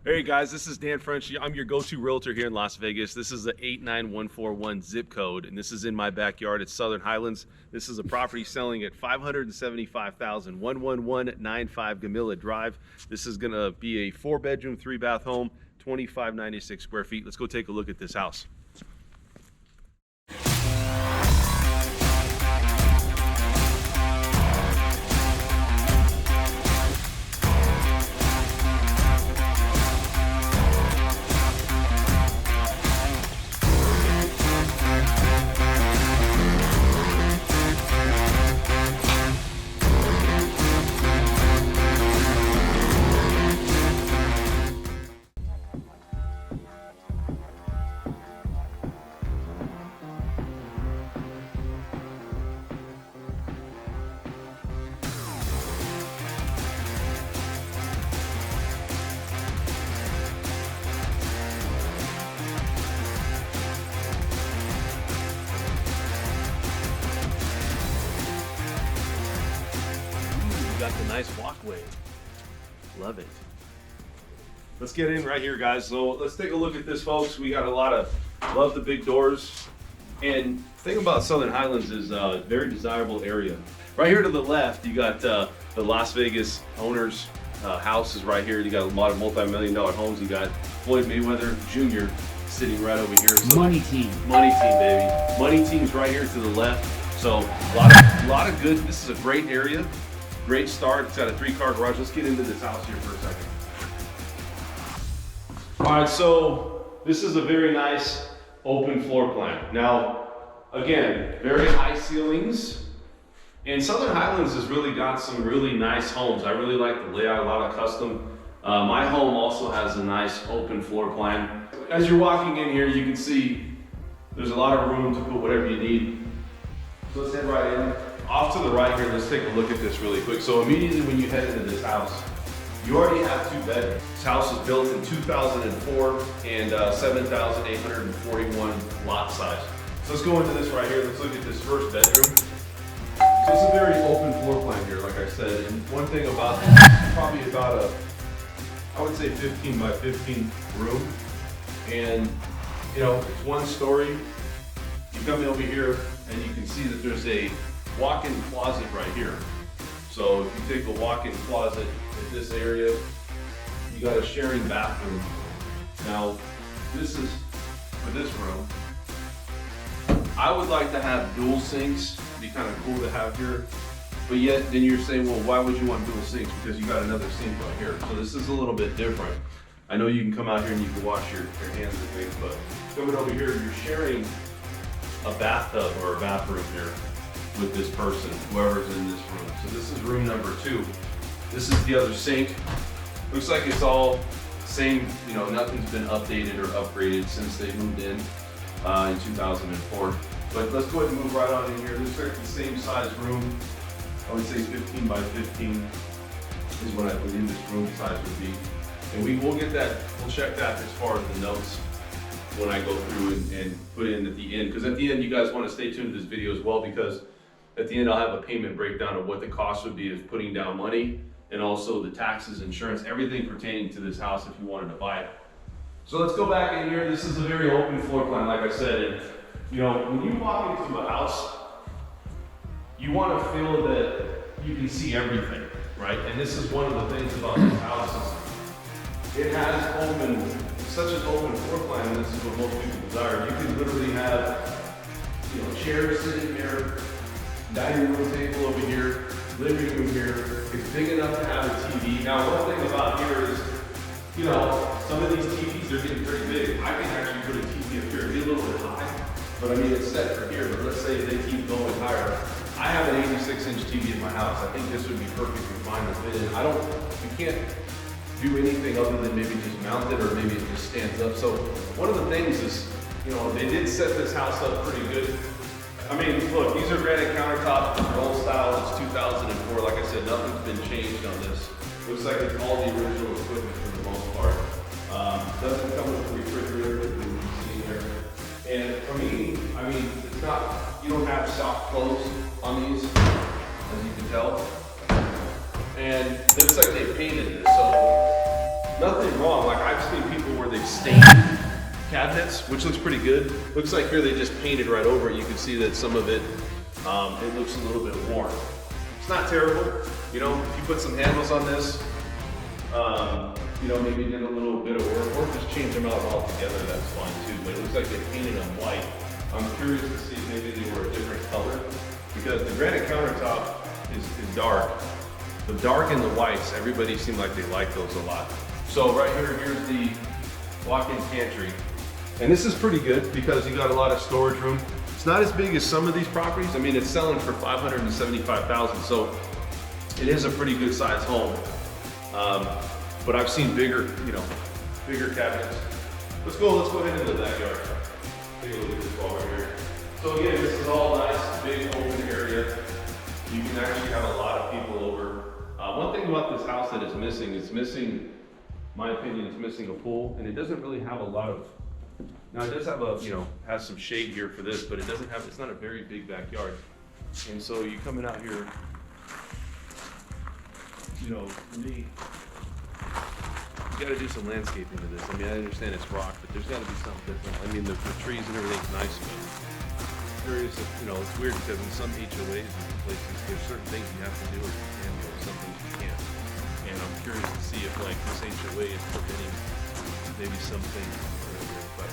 Hey guys, this is Dan French. I'm your go-to realtor here in Las Vegas. This is the 89141 zip code, and this is in my backyard at Southern Highlands. This is a property selling at $575,000, 11195 Gammila Drive. This is gonna be a 4-bedroom, 3-bath home, 2596 square feet. Let's go take a look at this house. Got the nice walkway. Love it. Let's get in right here, guys. So let's take a look at this, folks. We got a lot of, love the big doors. And the thing about Southern Highlands is a very desirable area. Right here to the left, you got the Las Vegas owners' house is right here. You got a lot of multi-million-dollar homes. You got Floyd Mayweather Jr. sitting right over here. So, money team, baby. Money team's right here to the left. So a lot of good. This is a great area. Great start. It's got a 3-car garage. Let's get into this house here for a second. All right, so this is a very nice open floor plan. Now, again, very high ceilings. And Southern Highlands has really got some really nice homes. I really like the layout, a lot of custom. My home also has a nice open floor plan. As you're walking in here, you can see there's a lot of room to put whatever you need. So let's head right in. Off to the right here, let's take a look at this really quick. So immediately when you head into this house, you already have 2 bedrooms. This house was built in 2004 and 7,841 lot size. So let's go into this right here. Let's look at this first bedroom. So it's a very open floor plan here, like I said. And one thing about this, it's probably about a, I would say 15 by 15 room. And you know, it's 1 story. You come in over here and you can see that there's a walk-in closet right here. So if you take a walk-in closet in this area, you got a sharing bathroom. Now, this is for this room. I would like to have dual sinks. It'd be kind of cool to have here. But yet, then you're saying, well, why would you want dual sinks? Because you got another sink right here. So this is a little bit different. I know you can come out here and you can wash your hands and things, but coming over here, you're sharing a bathtub or a bathroom here with this person, whoever's in this room. So this is room number 2. This is the other sink. Looks like it's all same, you know, nothing's been updated or upgraded since they moved in 2004. But let's go ahead and move right on in here. Looks like the same size room. I would say 15 by 15 is what I believe this room size would be. And we will get that, we'll check that as far as the notes when I go through and put it in at the end. Because at the end, you guys want to stay tuned to this video as well, because at the end, I'll have a payment breakdown of what the cost would be of putting down money, and also the taxes, insurance, everything pertaining to this house if you wanted to buy it. So let's go back in here. This is a very open floor plan, like I said. And you know, when you walk into a house, you want to feel that you can see everything, right? And this is one of the things about this house is it has such an open floor plan, and this is what most people desire. You can literally have, you know, chairs sitting here, dining room table over here, living room here. It's big enough to have a TV. Now, one thing about here is, you know, some of these TVs, they're getting pretty big. I can actually put a TV up here. It'd be a little bit high, but I mean, it's set for here. But let's say they keep going higher. I have an 86-inch TV in my house. I think this would be perfectly fine to fit in. You can't do anything other than maybe just mount it, or maybe it just stands up. So one of the things is, you know, they did set this house up pretty good. I mean, look, these are granite countertops, old style, it's 2004. Like I said, nothing's been changed on this. Looks like it's all the original equipment for the most part. Doesn't come with a refrigerator, as you can see here. And for me, I mean, it's not, you don't have soft close on these, as you can tell. And it looks like they painted this, so nothing wrong. Like I've seen people where they've stained cabinets, which looks pretty good. Looks like here they just painted right over it. You can see that some of it, it looks a little bit worn. It's not terrible. You know, if you put some handles on this, you know, maybe did a little bit of work, or just change them out altogether, that's fine too. But it looks like they painted them white. I'm curious to see if maybe they were a different color, because the granite countertop is dark. The dark and the whites, everybody seemed like they like those a lot. So right here, here's the walk-in pantry. And this is pretty good because you got a lot of storage room. It's not as big as some of these properties. I mean, it's selling for $575,000, so it is a pretty good sized home. But I've seen bigger, you know, bigger cabinets. Let's go ahead into the backyard. Take a look at this wall right here. So again, this is all nice, big open area. You can actually have a lot of people over. One thing about this house that is missing, in my opinion, it's missing a pool, and it doesn't really have a lot of, now it does have a, you know, has some shade here for this, but it doesn't have, it's not a very big backyard. And so you coming out here, you know, for me, you gotta do some landscaping to this. I mean, I understand it's rock, but there's gotta be something different. I mean, the trees and everything's nice, but I'm curious if, you know, it's weird because in some HOAs and places, there's certain things you have to do with the handle, some things you can't. And I'm curious to see if, like, this HOA is preventing maybe something, but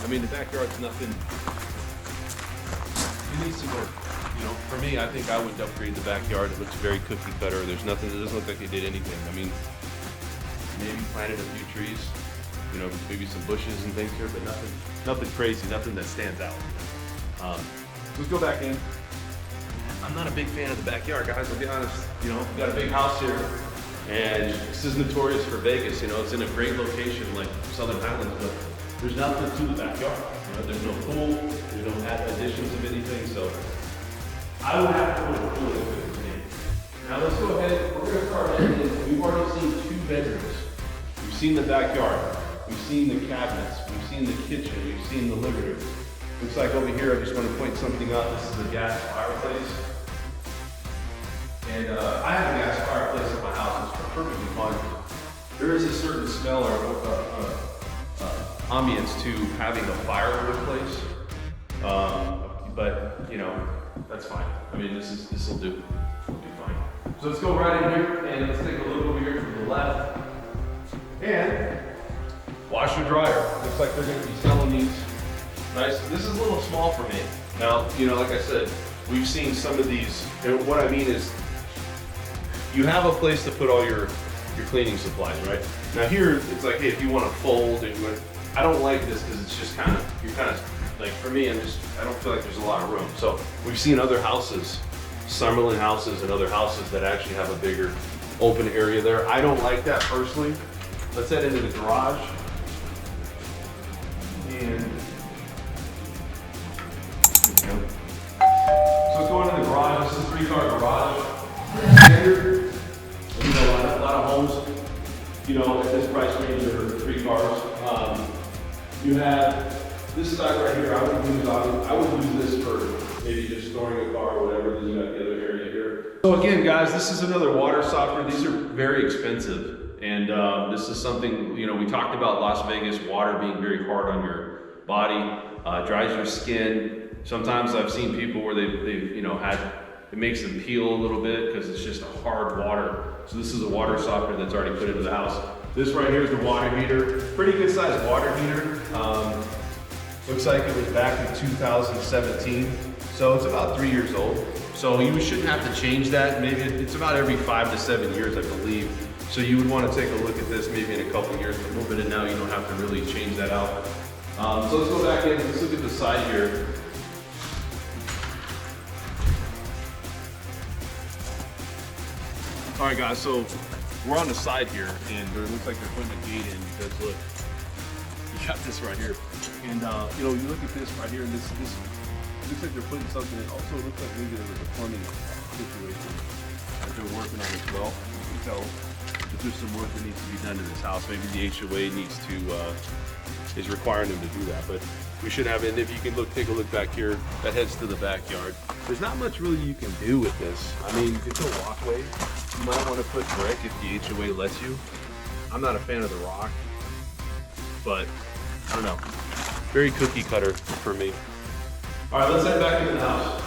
I mean, the backyard's nothing, it needs some work. You know, for me, I think I would upgrade the backyard. It looks very cookie cutter. There's nothing, it doesn't look like they did anything. I mean, maybe planted a few trees, you know, maybe some bushes and things here, but nothing crazy, nothing that stands out. Let's go back in. I'm not a big fan of the backyard, guys, I'll be honest. You know, we've got a big house here, and this is notorious for Vegas. You know, it's in a great location like Southern Highlands, but there's nothing to the backyard. You know, there's no pool, there's no additions of anything, so I would have to put a pool in for me. Now let's go ahead, we're gonna start in. We've already seen 2 bedrooms. We've seen the backyard, we've seen the cabinets, we've seen the kitchen, we've seen the living room. Looks like over here, I just want to point something out. This is a gas fireplace. And I have a gas fireplace at my house, it's perfectly fine. There is a certain smell or ambience to having a fireplace. But you know, that's fine. I mean, this will do. It'll be fine. So let's go right in here and let's take a look over here to the left. And washer dryer. Looks like they're going to be selling these. Nice. This is a little small for me. Now, you know, like I said, we've seen some of these. And what I mean is, you have a place to put all your cleaning supplies, right? Now here, it's like, hey, if you want to fold and you want, I don't like this because it's just kind of, you're kind of, like for me, I don't feel like there's a lot of room. So we've seen other houses, Summerlin houses and other houses that actually have a bigger open area there. I don't like that personally. Let's head into the garage. And so let's go into the garage. This is a 3-car garage. Standard. You know, a lot of homes, you know, at this price range are 3 cars. You have this side right here. I would use this for maybe just storing a car or whatever. Then you got the other area here. So again, guys, this is another water softener. These are very expensive, and this is something, you know, we talked about Las Vegas water being very hard on your body, dries your skin. Sometimes I've seen people where they've you know, it makes them peel a little bit because it's just a hard water. So this is a water softener that's already put into the house. This right here is the water heater. Pretty good sized water heater. Looks like it was back in 2017. So it's about 3 years old. So you shouldn't have to change that. Maybe it's about every 5 to 7 years, I believe. So you would want to take a look at this maybe in a couple of years, but moving it now, you don't have to really change that out. So let's go back in, let's look at the side here. All right, guys, so we're on the side here, and it looks like they're putting a gate in because look, you got this right here. And you know, you look at this right here, and this looks like they're putting something in. Also, it looks like maybe there was a plumbing situation that they're working on as well. You can tell that there's some work that needs to be done to this house. Maybe the HOA needs to, is requiring them to do that, but we should have it. And if you can take a look back here, that heads to the backyard. There's not much really you can do with this. I mean, it's a walkway. You might want to put brick if the HOA lets you. I'm not a fan of the rock, but I don't know. Very cookie cutter for me. All right, let's head back into the house.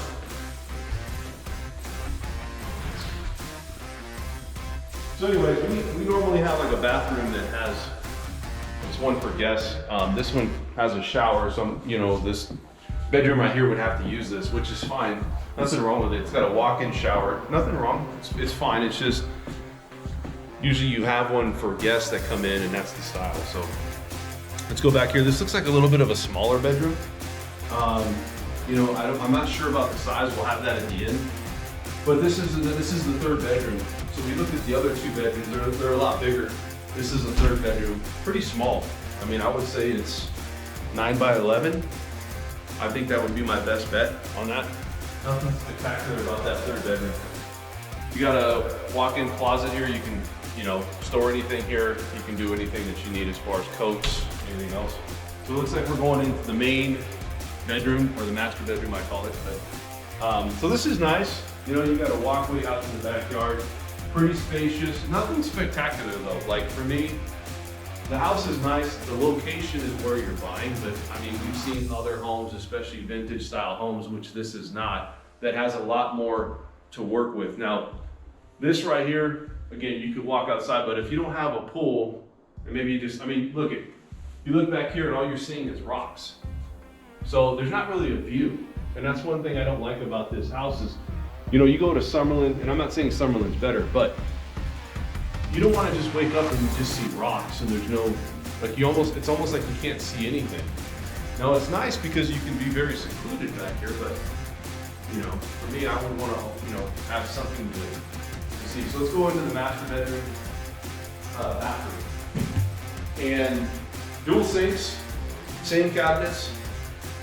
So anyways, we normally have like a bathroom that has, it's one for guests. This one has a shower, so this bedroom right here would have to use this, which is fine. Nothing wrong with it. It's got a walk-in shower. Nothing wrong. It's fine. It's just usually you have one for guests that come in, and that's the style. So let's go back here. This looks like a little bit of a smaller bedroom. I'm not sure about the size. We'll have that at the end. But this is the third bedroom. So we looked at the other two bedrooms. They're a lot bigger. This is the third bedroom. Pretty small. I mean, I would say it's 9 by 11. I think that would be my best bet on that. Nothing spectacular about that third bedroom. You got a walk-in closet here. You can, store anything here. You can do anything that you need as far as coats, anything else. So it looks like we're going into the main bedroom, or the master bedroom, I call it. But, so this is nice. You got a walkway out to the backyard. Pretty spacious. Nothing spectacular though. Like for me, the house is nice. The location is where you're buying, but I mean, we've seen other homes, especially vintage style homes, which this is not, that has a lot more to work with. Now, this right here, again, you could walk outside, but if you don't have a pool, and maybe you just, look at, you look back here and all you're seeing is rocks. So there's not really a view. And that's one thing I don't like about this house is, you go to Summerlin, and I'm not saying Summerlin's better, but you don't want to just wake up and just see rocks and there's no, it's almost like you can't see anything. Now it's nice because you can be very secluded back here, but for me, I would want to, have something to see. So let's go into the master bedroom, bathroom. And dual sinks, same cabinets.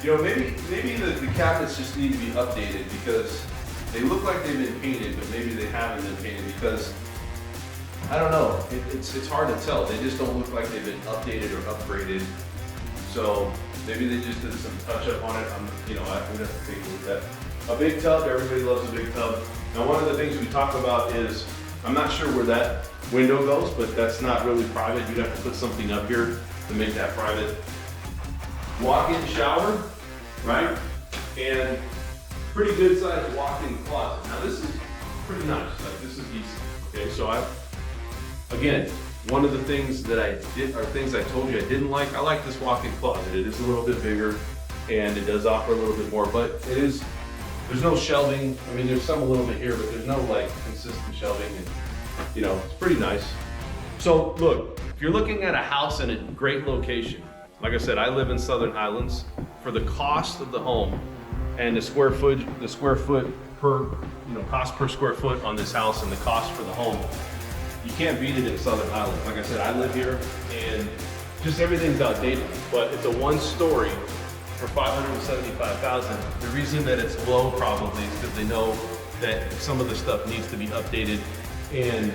Maybe the cabinets just need to be updated because they look like they've been painted, but maybe they haven't been painted because, I don't know, it's hard to tell. They just don't look like they've been updated or upgraded. So maybe they just did some touch up on it. We'd have to take a look at that. A big tub, everybody loves a big tub. Now one of the things we talk about is, I'm not sure where that window goes, but that's not really private. You'd have to put something up here to make that private. Walk-in shower, right? And pretty good sized walk-in closet. Now this is pretty nice, like this is decent. Okay, so again, one of the things that I told you I didn't like, I like this walk-in closet. It is a little bit bigger and it does offer a little bit more, but there's no shelving. I mean, there's some a little bit here, but there's no like consistent shelving and it's pretty nice. So look, if you're looking at a house in a great location, like I said, I live in Southern Highlands. For the cost of the home and the square foot per, cost per square foot on this house and the cost for the home, you can't beat it in Southern Highlands. Like I said, I live here and just everything's outdated, but it's a one-story for $575,000. The reason that it's low probably is because they know that some of the stuff needs to be updated and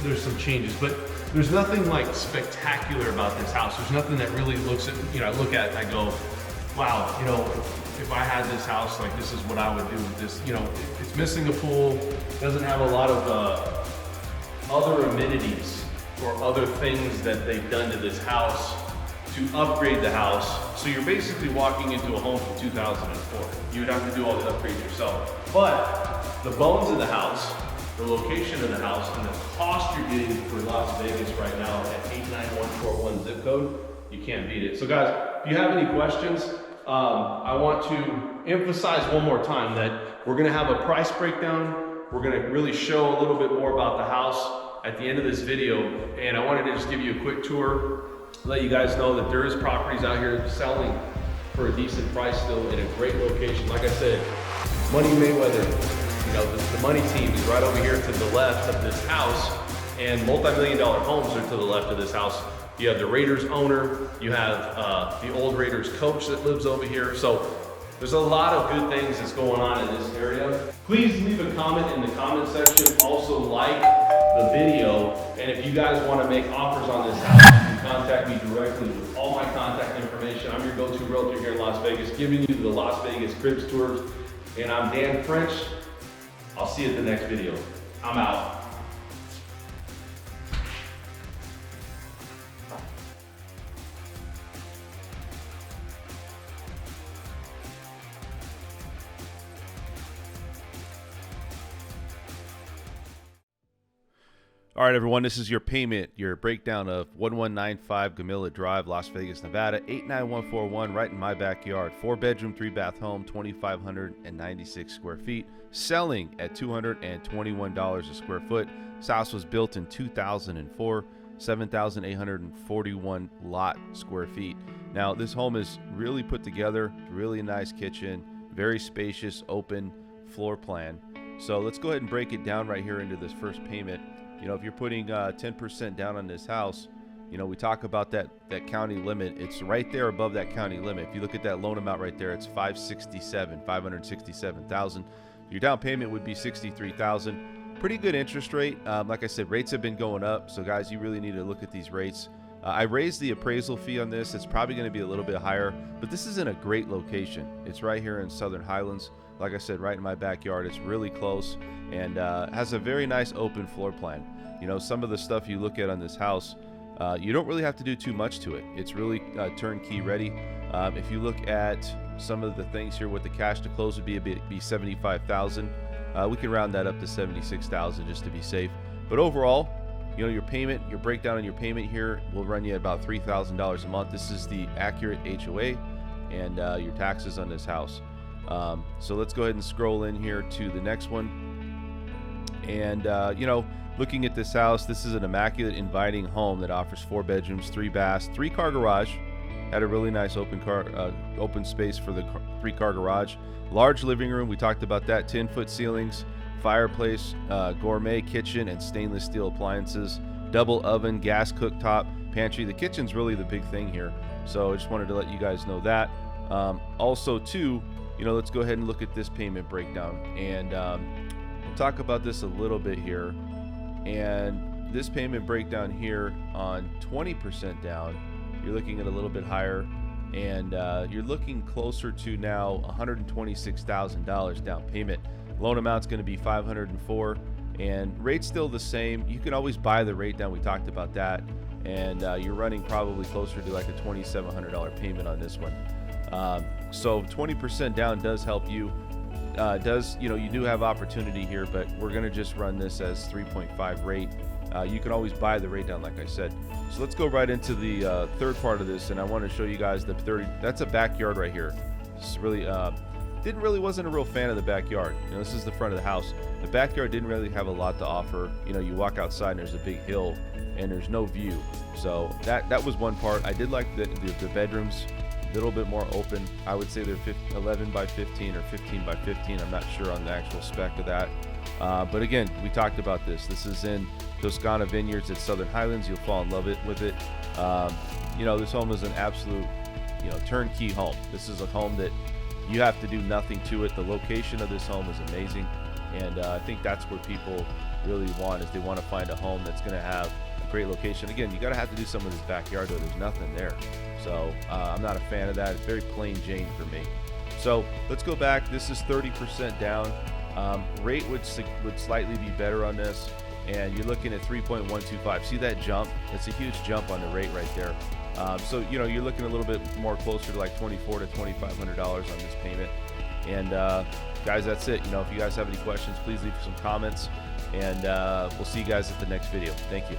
there's some changes, but there's nothing like spectacular about this house. There's nothing that really looks at, I look at it and I go, wow, if I had this house, like this is what I would do with this. It's missing a pool, doesn't have a lot of other amenities or other things that they've done to this house to upgrade the house. So you're basically walking into a home from 2004. You would have to do all the upgrades yourself. But the bones of the house, the location of the house, and the cost you're getting for Las Vegas right now at 89141 zip code, you can't beat it. So guys, if you have any questions, I want to emphasize one more time that we're gonna have a price breakdown. We're gonna really show a little bit more about the house at the end of this video. And I wanted to just give you a quick tour, let you guys know that there is properties out here selling for a decent price still in a great location. Like I said, Money Mayweather, the money team is right over here to the left of this house, and multi-million-dollar homes are to the left of this house. You have the Raiders owner, you have the old Raiders coach that lives over here. So there's a lot of good things that's going on in this area. Please leave a comment in the comment section. Also like the video. And if you guys want to make offers on this house, you can contact me directly with all my contact information. I'm your go-to realtor here in Las Vegas, giving you the Las Vegas Cribs tours. And I'm Dan French. I'll see you at the next video. I'm out. All right, everyone, this is your payment, your breakdown of 1195 Gammila Drive, Las Vegas, Nevada, 89141, right in my backyard. 4-bedroom, 3-bath home, 2,596 square feet, selling at $221 a square foot. This house was built in 2004, 7,841 lot square feet. Now, this home is really put together, really nice kitchen, very spacious, open floor plan. So let's go ahead and break it down right here into this first payment. You know, if you're putting 10% down on this house, you know, we talk about that county limit. It's right there above that county limit. If you look at that loan amount right there, it's $567,000. Your down payment would be $63,000. Pretty good interest rate. Like I said, rates have been going up. So guys, you really need to look at these rates. I raised the appraisal fee on this. It's probably going to be a little bit higher, but this is in a great location. It's right here in Southern Highlands. Like I said, right in my backyard. It's really close and has a very nice open floor plan. You know, some of the stuff you look at on this house, you don't really have to do too much to it. It's really turnkey ready. If you look at some of the things here, what the cash to close would be $75,000. We can round that up to $76,000 just to be safe. But overall, you know, your payment, your breakdown on your payment here will run you about $3,000 a month. This is the accurate HOA and your taxes on this house. So let's go ahead and scroll in here to the next one. And, you know, looking at this house, this is an immaculate, inviting home that offers 4 bedrooms, 3 baths, 3-car garage. Had a really nice open space for the 3-car garage. Large living room, we talked about that. 10-foot ceilings, fireplace, gourmet kitchen, and stainless steel appliances. Double oven, gas cooktop, pantry. The kitchen's really the big thing here. So I just wanted to let you guys know that. Also, too, you know, let's go ahead and look at this payment breakdown. And we'll talk about this a little bit here. And this payment breakdown here on 20% down, you're looking at a little bit higher. And you're looking closer to now $126,000 down payment. Loan amount's going to be $504,000, and rate's still the same. You can always buy the rate down. We talked about that. And you're running probably closer to like a $2,700 payment on this one. So 20% down does help you. You know, you do have opportunity here, but we're going to just run this as 3.5 rate. You can always buy the rate down, like I said. So let's go right into the third part of this, and I want to show you guys the 30. That's a backyard right here. This is really wasn't a real fan of the backyard. You know, this is the front of the house. The backyard didn't really have a lot to offer. You know, you walk outside and there's a big hill, and there's no view. So that was one part. I did like the bedrooms. A little bit more open. I would say they're 11 by 15 or 15 by 15. I'm not sure on the actual spec of that. But again, we talked about this. This is in Toscana Vineyards at Southern Highlands. You'll fall in love with it. You know, this home is an absolute, you know, turnkey home. This is a home that you have to do nothing to it. The location of this home is amazing. And I think that's what people really want, is they want to find a home that's going to have a great location. Again, you got to have to do some of this backyard though. There's nothing there. So I'm not a fan of that. It's very plain Jane for me. So let's go back. This is 30% down. Rate would slightly be better on this, and you're looking at 3.125. See that jump? It's a huge jump on the rate right there. So you know, you're looking a little bit more closer to like $2,400 to $2,500 on this payment. And guys, that's it. You know, if you guys have any questions, please leave some comments, and we'll see you guys at the next video. Thank you.